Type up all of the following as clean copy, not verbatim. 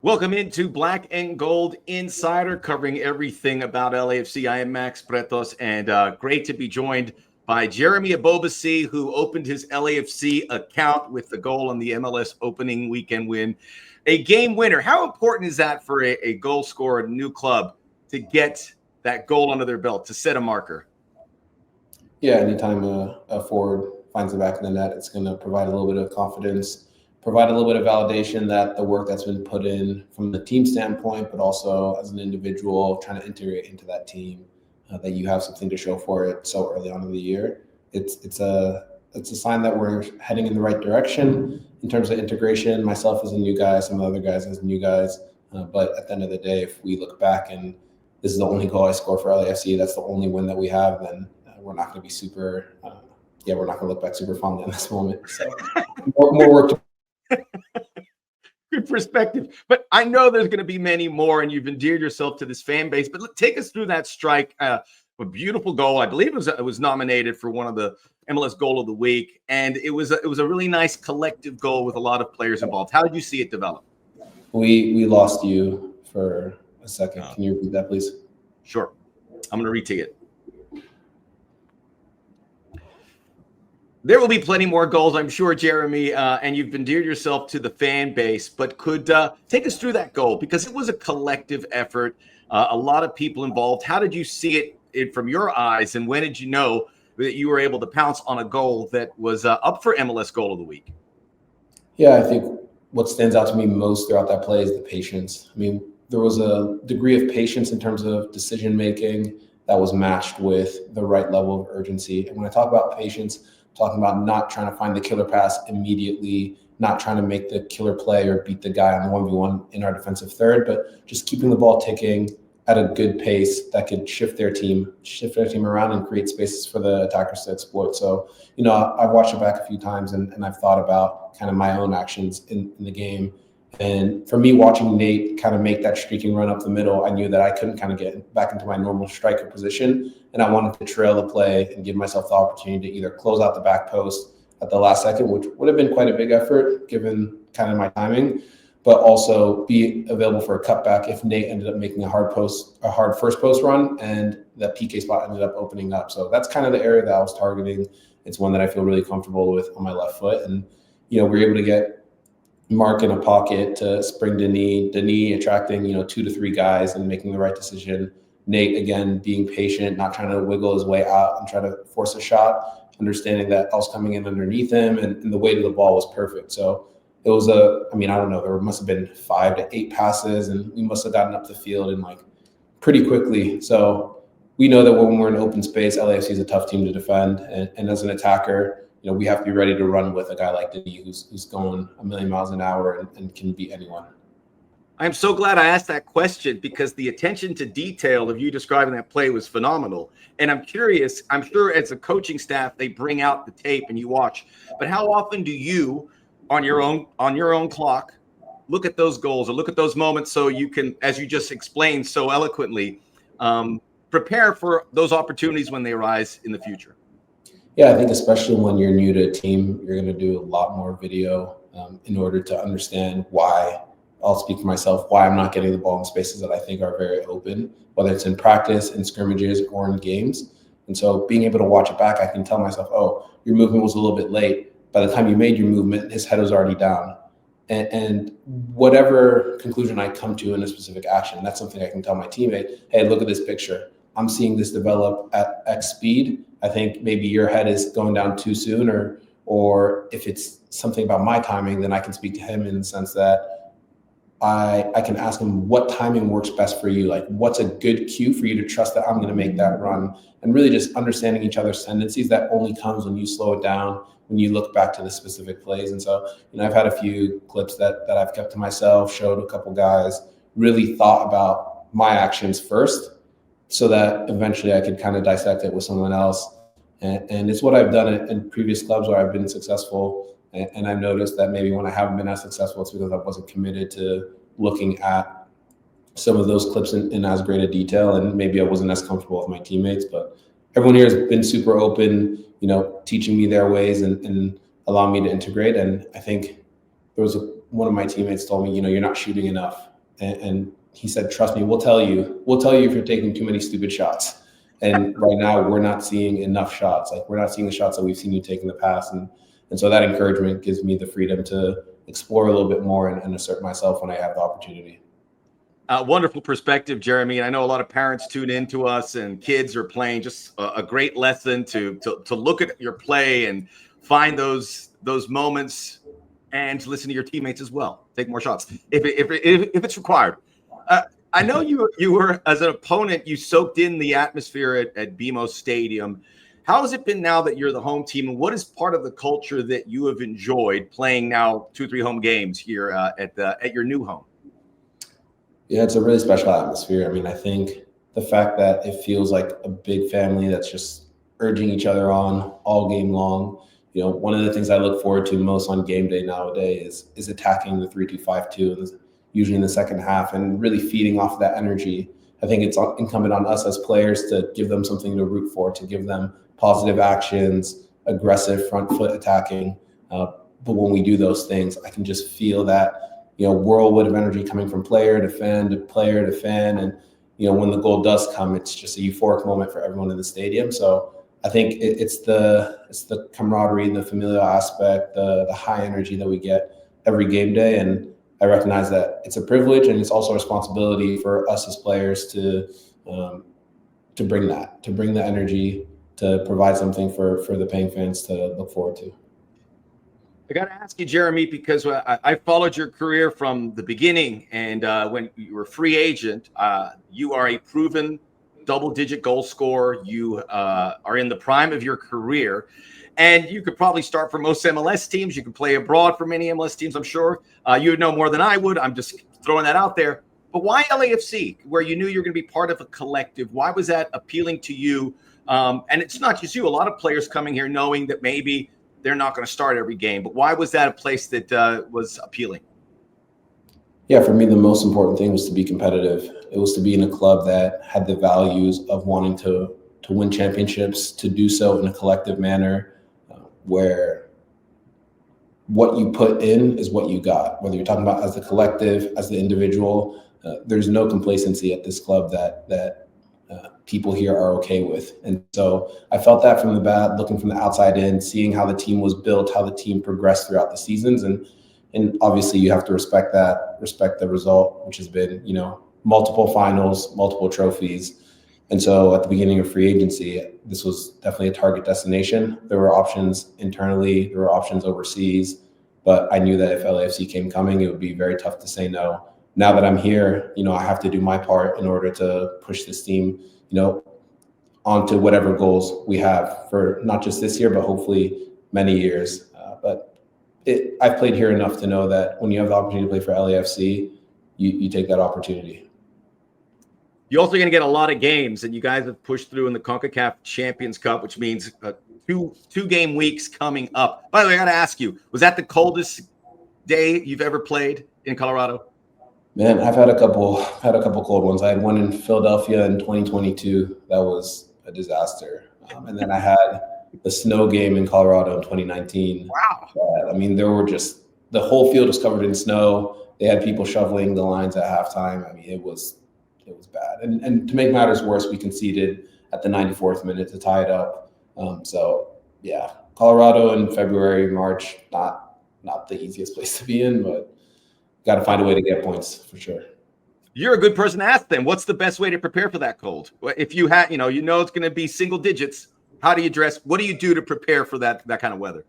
Welcome into Black and Gold Insider, covering everything about LAFC. I am Max Bretos, and great to be joined by Jeremy Ebobisse, who opened his LAFC account with the goal on the MLS opening weekend win. A game winner. How important is that for a goal scorer, a new club, to get that goal under their belt, to set a marker? Yeah, anytime a forward finds the back of the net, it's going to provide a little bit of confidence, provide a little bit of validation that the work that's been put in from the team standpoint, but also as an individual trying to integrate into that team, that you have something to show for it so early on in the year. It's a sign that we're heading in the right direction in terms of integration. Myself as a new guy, some of the other guys as new guys. But at the end of the day, if we look back and this is the only goal I score for LAFC, that's the only win that we have, then we're not going to be super. We're not going to look back super fondly on this moment. So more work to. Good perspective. But I know there's going to be many more, and you've endeared yourself to this fan base. But take us through that strike. A beautiful goal. I believe it was nominated for one of the MLS Goal of the Week, and it was a really nice collective goal with a lot of players involved. How did you see it develop? We lost you for a second. Can you repeat that, please? Sure. I'm going to retake it. There will be plenty more goals, I'm sure, Jeremy, and you've endeared yourself to the fan base, but could take us through that goal, because it was a collective effort, a lot of people involved. How did you see it from your eyes, and when did you know that you were able to pounce on a goal that was up for MLS Goal of the Week? Yeah, I think what stands out to me most throughout that play is the patience. I mean, there was a degree of patience in terms of decision-making that was matched with the right level of urgency. And when I talk about patience, talking about not trying to find the killer pass immediately, not trying to make the killer play or beat the guy on the 1v1 in our defensive third, but just keeping the ball ticking at a good pace that could shift their team around and create spaces for the attackers to exploit. So, I've watched it back a few times and I've thought about kind of my own actions in the game. And for me, watching Nate kind of make that streaking run up the middle, I knew that I couldn't kind of get back into my normal striker position. And I wanted to trail the play and give myself the opportunity to either close out the back post at the last second, which would have been quite a big effort given kind of my timing, but also be available for a cutback if Nate ended up making a hard first post run and that PK spot ended up opening up. So that's kind of the area that I was targeting. It's one that I feel really comfortable with on my left foot. And, we're able to get Mark in a pocket to spring Denis attracting, 2 to 3 guys and making the right decision. Nate, again, being patient, not trying to wiggle his way out and try to force a shot, understanding that I was coming in underneath him and the weight of the ball was perfect. So it was I don't know, there must have been 5 to 8 passes and we must have gotten up the field in pretty quickly. So we know that when we're in open space, LAFC is a tough team to defend. And as an attacker, we have to be ready to run with a guy like Denis who's going a million miles an hour and can beat anyone. I'm so glad I asked that question, because the attention to detail of you describing that play was phenomenal. And I'm curious, I'm sure as a coaching staff, they bring out the tape and you watch, but how often do you on your own clock look at those goals or look at those moments so you can, as you just explained so eloquently, prepare for those opportunities when they arise in the future? Yeah, I think especially when you're new to a team, you're going to do a lot more video in order to understand why. I'll speak for myself, why I'm not getting the ball in spaces that I think are very open, whether it's in practice, in scrimmages, or in games. And so being able to watch it back, I can tell myself, oh, your movement was a little bit late. By the time you made your movement, his head was already down. And whatever conclusion I come to in a specific action, that's something I can tell my teammate, hey, look at this picture. I'm seeing this develop at X speed. I think maybe your head is going down too soon, or if it's something about my timing, then I can speak to him in the sense that I can ask him what timing works best for you. Like, what's a good cue for you to trust that I'm going to make that run? And really just understanding each other's tendencies, that only comes when you slow it down, when you look back to the specific plays. And so, I've had a few clips that I've kept to myself, showed a couple guys, really thought about my actions first so that eventually I could kind of dissect it with someone else. And it's what I've done in previous clubs where I've been successful. And I've noticed that maybe when I haven't been as successful, it's because I wasn't committed to looking at some of those clips in as great a detail. And maybe I wasn't as comfortable with my teammates, but everyone here has been super open, teaching me their ways and allowing me to integrate. And I think there was one of my teammates told me, you're not shooting enough. and he said, "Trust me, we'll tell you if you're taking too many stupid shots." And right now, we're not seeing enough shots. Like, we're not seeing the shots that we've seen you take in the past, and so that encouragement gives me the freedom to explore a little bit more and assert myself when I have the opportunity. Wonderful perspective, Jeremy. And I know a lot of parents tune in to us, and kids are playing. Just a great lesson to look at your play and find those moments, and to listen to your teammates as well. Take more shots if it's required. I know you were, as an opponent, you soaked in the atmosphere at BMO Stadium. How has it been now that you're the home team, and what is part of the culture that you have enjoyed playing now 2-3 home games here at your new home? Yeah, it's a really special atmosphere. I mean, I think the fact that it feels like a big family that's just urging each other on all game long. You know, one of the things I look forward to most on game day nowadays is attacking the 3-2-5-2, usually in the second half, and really feeding off that energy. I think it's incumbent on us as players to give them something to root for, to give them positive actions, aggressive front foot attacking. But when we do those things, I can just feel that, whirlwind of energy coming from player to fan to player to fan. And, when the goal does come, it's just a euphoric moment for everyone in the stadium. So I think it's the camaraderie, the familial aspect, the high energy that we get every game day. And I recognize that it's a privilege, and it's also a responsibility for us as players to bring the energy, to provide something for the paying fans to look forward to. I got to ask you, Jeremy, because I followed your career from the beginning, and when you were a free agent, you are a proven double-digit goal scorer. You are in the prime of your career, and you could probably start for most MLS teams. You could play abroad for many MLS teams, I'm sure. You would know more than I would. I'm just throwing that out there. But why LAFC, where you knew you were going to be part of a collective? Why was that appealing to you? And it's not just you. A lot of players coming here knowing that maybe they're not going to start every game. But why was that a place that was appealing? Yeah, for me, the most important thing was to be competitive. It was to be in a club that had the values of wanting to win championships, to do so in a collective manner, where what you put in is what you got. Whether you're talking about as the collective, as the individual, there's no complacency at this club that people here are okay with. And so I felt that from the bat, looking from the outside in, seeing how the team was built, how the team progressed throughout the seasons. And obviously you have to respect the result, which has been, multiple finals, multiple trophies. And so at the beginning of free agency, this was definitely a target destination. There were options internally, there were options overseas, but I knew that if LAFC came coming, it would be very tough to say no. Now that I'm here, I have to do my part in order to push this team, onto whatever goals we have for not just this year, but hopefully many years. But I've played here enough to know that when you have the opportunity to play for LAFC, you take that opportunity. You're also going to get a lot of games, and you guys have pushed through in the CONCACAF Champions Cup, which means two game weeks coming up. By the way, I got to ask you, was that the coldest day you've ever played in Colorado? Man, I've had a couple cold ones. I had one in Philadelphia in 2022. That was a disaster. And then I had the snow game in Colorado in 2019. Wow. I mean, the whole field was covered in snow. They had people shoveling the lines at halftime. I mean, it was bad. And to make matters worse, we conceded at the 94th minute to tie it up. So yeah, Colorado in February, March, not the easiest place to be in, but got to find a way to get points for sure. You're a good person to ask them. What's the best way to prepare for that cold? If you had, it's going to be single digits. How do you dress? What do you do to prepare for that kind of weather?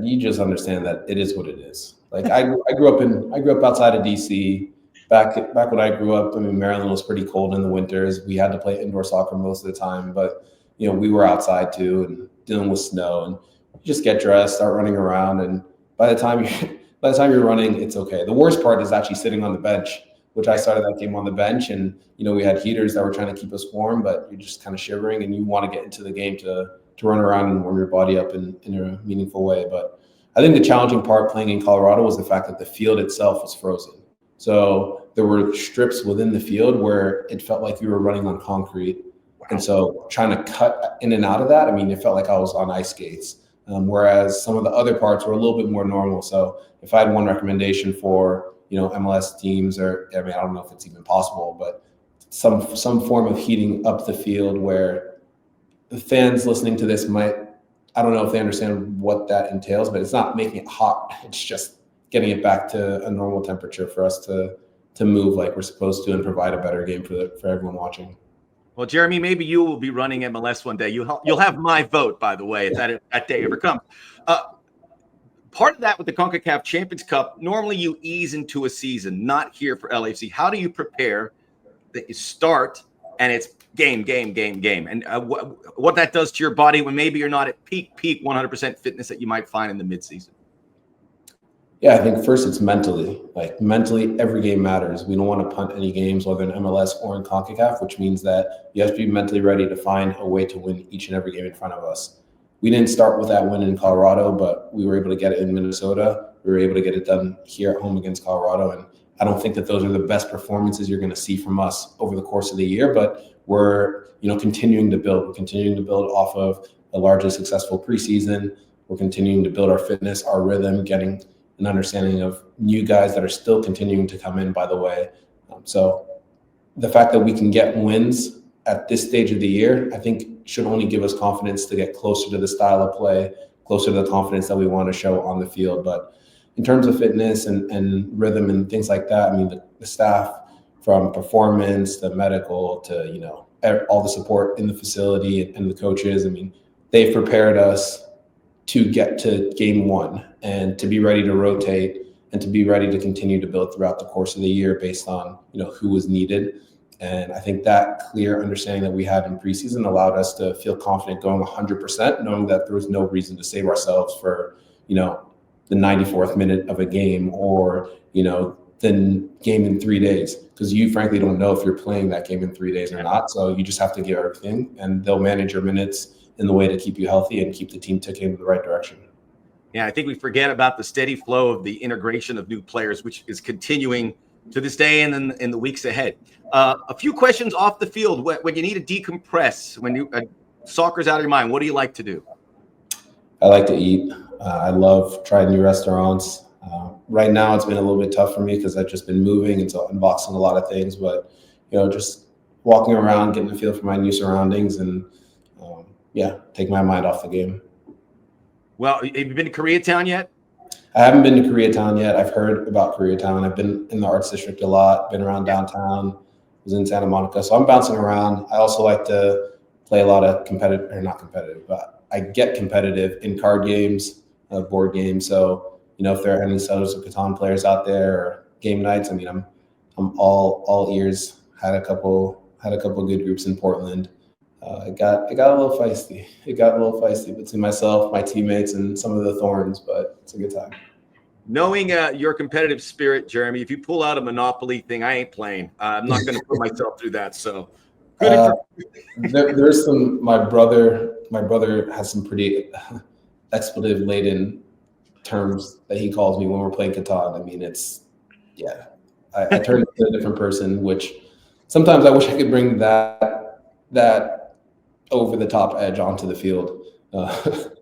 You just understand that it is what it is. Like I grew up outside of DC. Back when I grew up, I mean, Maryland was pretty cold in the winters. We had to play indoor soccer most of the time, but we were outside too and dealing with snow, and you just get dressed, start running around, and by the time you're running, it's okay. The worst part is actually sitting on the bench, which I started that game on the bench, and we had heaters that were trying to keep us warm, but you're just kind of shivering, and you want to get into the game to run around and warm your body up in a meaningful way. But I think the challenging part playing in Colorado was the fact that the field itself was frozen. So there were strips within the field where it felt like you were running on concrete. Wow. And so trying to cut in and out of that, I mean, it felt like I was on ice skates. Whereas some of the other parts were a little bit more normal. So if I had one recommendation for MLS teams, or I mean, I don't know if it's even possible, but some form of heating up the field where the fans listening to this might, I don't know if they understand what that entails, but it's not making it hot. It's just getting it back to a normal temperature for us to move like we're supposed to and provide a better game for everyone watching. Well, Jeremy, maybe you will be running MLS one day. You'll have my vote, by the way, if that day ever comes. Part of that with the CONCACAF Champions Cup, normally you ease into a season, not here for LAFC. How do you prepare that you start and it's game? And what that does to your body when maybe you're not at peak 100% fitness that you might find in the midseason? Yeah, I think first it's mentally. Like mentally, every game matters. We don't want to punt any games, whether in MLS or in CONCACAF, which means that you have to be mentally ready to find a way to win each and every game in front of us. We didn't start with that win in Colorado, but we were able to get it in Minnesota. We were able to get it done here at home against Colorado. And I don't think that those are the best performances you're going to see from us over the course of the year, but we're, continuing to build. We're continuing to build off of a largely successful preseason. We're continuing to build our fitness, our rhythm, getting an understanding of new guys that are still continuing to come in, by the way. So the fact that we can get wins at this stage of the year, I think should only give us confidence to get closer to the style of play, closer to the confidence that we want to show on the field. But in terms of fitness and rhythm and things like that, I mean, the staff from performance to medical to, all the support in the facility and the coaches, I mean, they've prepared us to get to game one and to be ready to rotate and to be ready to continue to build throughout the course of the year based on, who was needed. And I think that clear understanding that we had in preseason allowed us to feel confident going 100%, knowing that there was no reason to save ourselves for, the 94th minute of a game or, the game in 3 days, because you frankly don't know if you're playing that game in 3 days or not. So you just have to give everything and they'll manage your minutes in the way to keep you healthy and keep the team ticking in the right direction. Yeah, I think we forget about the steady flow of the integration of new players, which is continuing to this day and then in the weeks ahead. A few questions off the field. When you need to decompress, when soccer's out of your mind, what do you like to do? I like to eat. I love trying new restaurants. Right now, it's been a little bit tough for me because I've just been moving and so unboxing a lot of things. But just walking around, getting a feel for my new surroundings, and take my mind off the game. Well, have you been to Koreatown yet? I haven't been to Koreatown yet. I've heard about Koreatown. I've been in the Arts District a lot, been around downtown, was in Santa Monica. So I'm bouncing around. I also like to play a lot of but I get competitive in card games, board games. So, if there are any Settlers of Catan players out there or game nights, I mean, I'm all ears. Had a couple good groups in Portland. It got a little feisty. Between myself, my teammates, and some of the thorns, but it's a good time. Knowing your competitive spirit, Jeremy, if you pull out a Monopoly thing, I ain't playing. I'm not going to put myself through that. So there's some. My brother has some pretty expletive-laden terms that he calls me when we're playing Catan. I mean, I turn into a different person, which sometimes I wish I could bring that over the top edge onto the field. But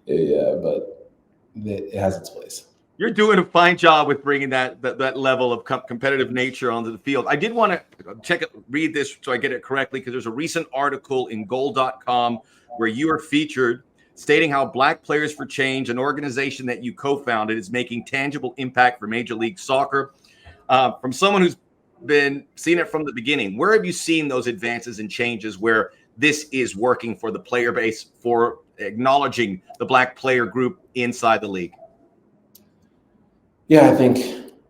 it has its place. You're doing a fine job with bringing that level of competitive nature onto the field. I did want to read this so I get it correctly, because there's a recent article in goal.com where you are featured stating how Black Players for Change, an organization that you co-founded, is making tangible impact for Major League Soccer. From someone who's been seeing it from the beginning, where have you seen those advances and changes where this is working for the player base, for acknowledging the Black player group inside the league? Yeah, I think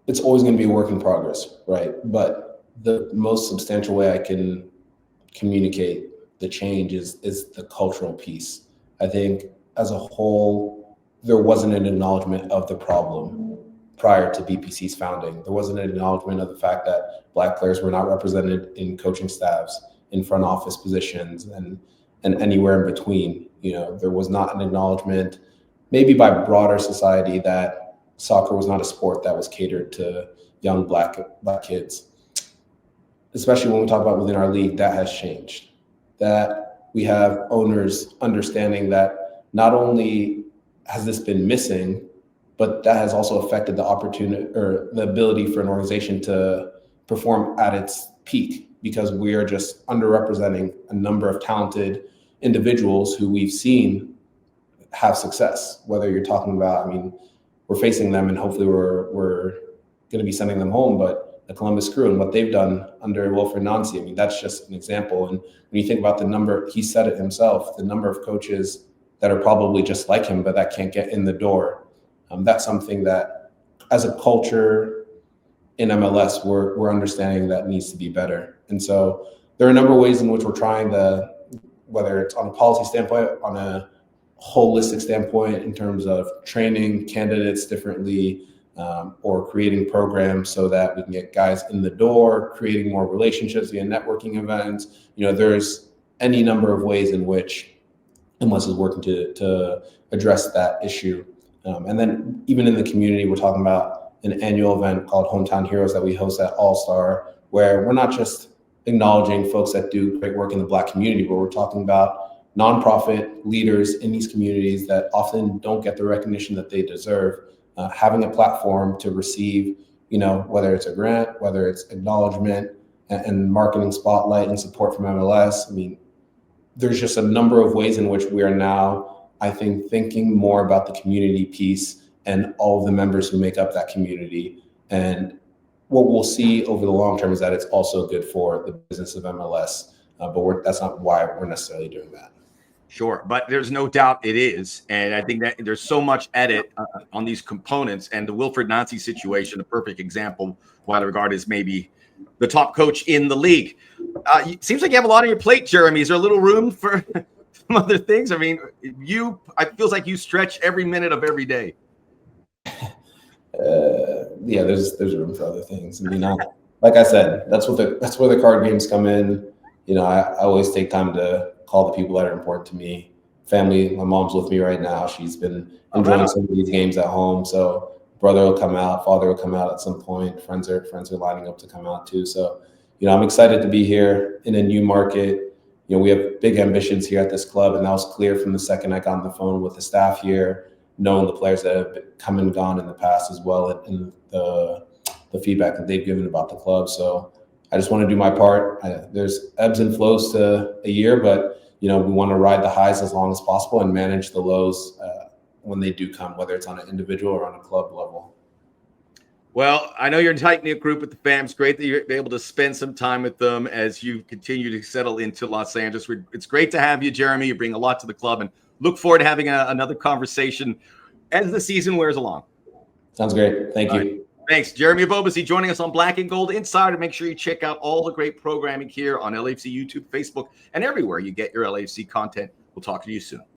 it's always going to be a work in progress, right? But the most substantial way I can communicate the change is the cultural piece. I think as a whole, there wasn't an acknowledgement of the problem prior to BPC's founding. There wasn't an acknowledgement of the fact that Black players were not represented in coaching staffs, in front office positions, and anywhere in between. There was not an acknowledgement, maybe by broader society, that soccer was not a sport that was catered to young black kids. Especially when we talk about within our league, that has changed. That we have owners understanding that not only has this been missing, but that has also affected the opportunity or the ability for an organization to perform at its peak, because we are just underrepresenting a number of talented individuals who we've seen have success. Whether you're talking about, I mean, we're facing them and hopefully we're going to be sending them home, but the Columbus Crew and what they've done under Wilfred Nancy, I mean, that's just an example. And when you think about the number, he said it himself, the number of coaches that are probably just like him, but that can't get in the door. That's something that as a culture in MLS, we're understanding that needs to be better. And so there are a number of ways in which we're trying to, whether it's on a policy standpoint, on a holistic standpoint in terms of training candidates differently, or creating programs so that we can get guys in the door, creating more relationships via networking events. There's any number of ways in which MLS is working to address that issue. And then even in the community, we're talking about an annual event called Hometown Heroes that we host at All-Star, where we're not just acknowledging folks that do great work in the Black community, but we're talking about nonprofit leaders in these communities that often don't get the recognition that they deserve. Having a platform to receive, whether it's a grant, whether it's acknowledgement and marketing spotlight and support from MLS. I mean, there's just a number of ways in which we are now, I think, thinking more about the community piece and all of the members who make up that community. And what we'll see over the long term is that it's also good for the business of MLS. But that's not why we're necessarily doing that. Sure, but there's no doubt it is. And I think that there's so much edit on these components, and the Wilfred Nancy situation, a perfect example why the regard is maybe the top coach in the league. Seems like you have a lot on your plate, Jeremy. Is there a little room for some other things? I mean, it feels like you stretch every minute of every day. Yeah, there's room for other things. I mean, like I said, that's where the card games come in. I always take time to call the people that are important to me. Family, my mom's with me right now. She's been enjoying some of these games at home. So brother will come out, father will come out at some point. Friends are lining up to come out too. So, I'm excited to be here in a new market. We have big ambitions here at this club, and that was clear from the second I got on the phone with the staff here, knowing the players that have come and gone in the past as well, and the feedback that they've given about the club. So I just want to do my part. There's ebbs and flows to a year, but we want to ride the highs as long as possible and manage the lows when they do come, whether it's on an individual or on a club level. Well, I know you're in a tight-knit group with the fam. It's great that you're able to spend some time with them as you continue to settle into Los Angeles. It's great to have you, Jeremy. You bring a lot to the club, and look forward to having another conversation as the season wears along. Sounds great. Thank you. Right. Thanks. Jeremy Ebobisse joining us on Black and Gold Insider. Make sure you check out all the great programming here on LAFC YouTube, Facebook, and everywhere you get your LAFC content. We'll talk to you soon.